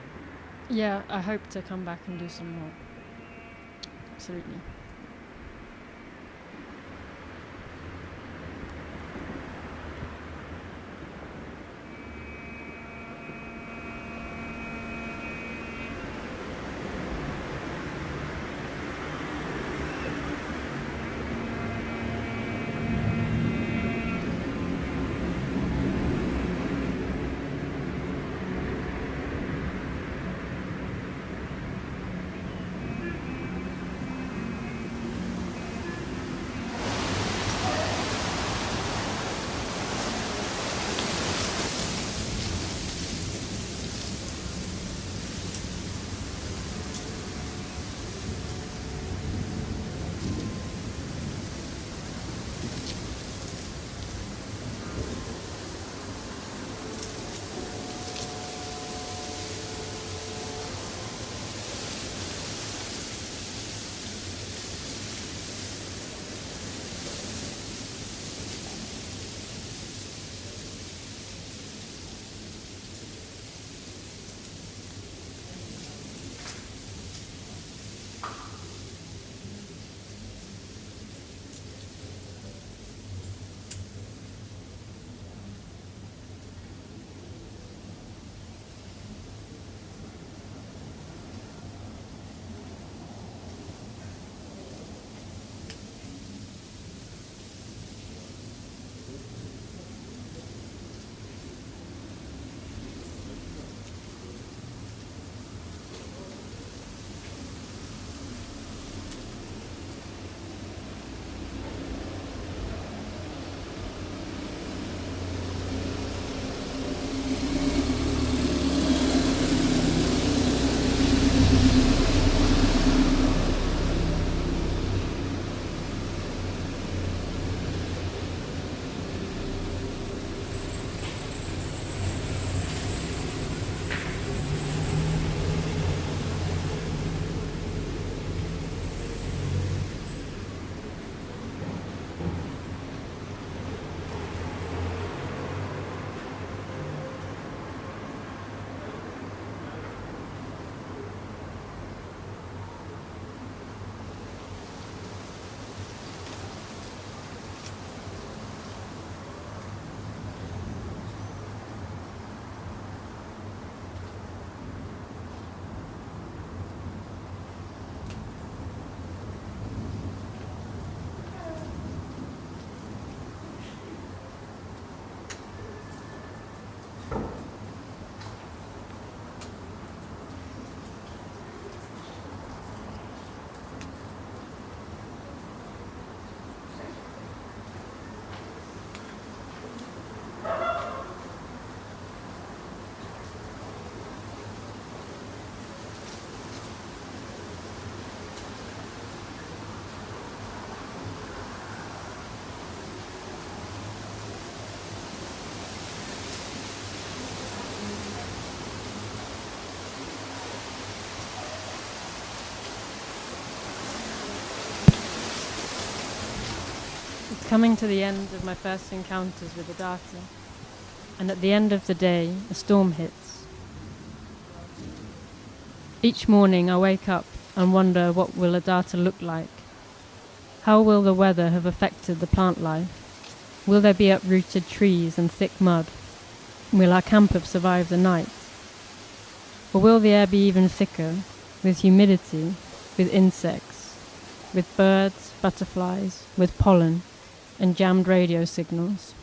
Yeah, I hope to come back and do some more. absolutely. Coming to the end of my first encounters with ADATA, and at the end of the day, a storm hits. Each morning I wake up and wonder, what will ADATA look like? How will the weather have affected the plant life? Will there be uprooted trees and thick mud? Will our camp have survived the night? Or will the air be even thicker, with humidity, with insects, with birds, butterflies, with pollen, and jammed radio signals?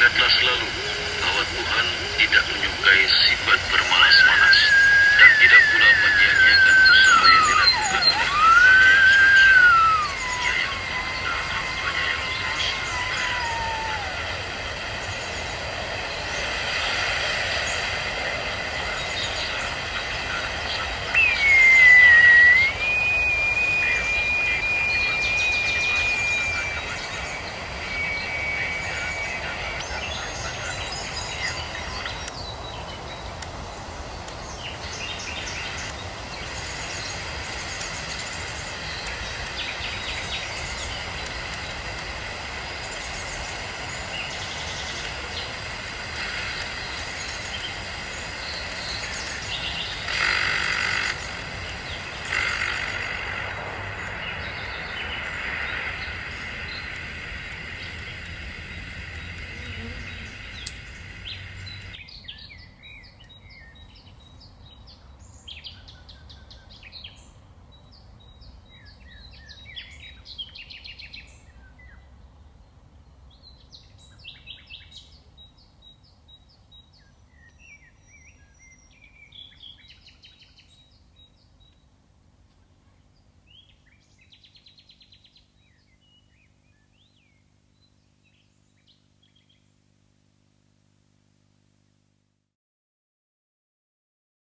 Ingatlah selalu bahwa Tuhan tidak menyukai sifat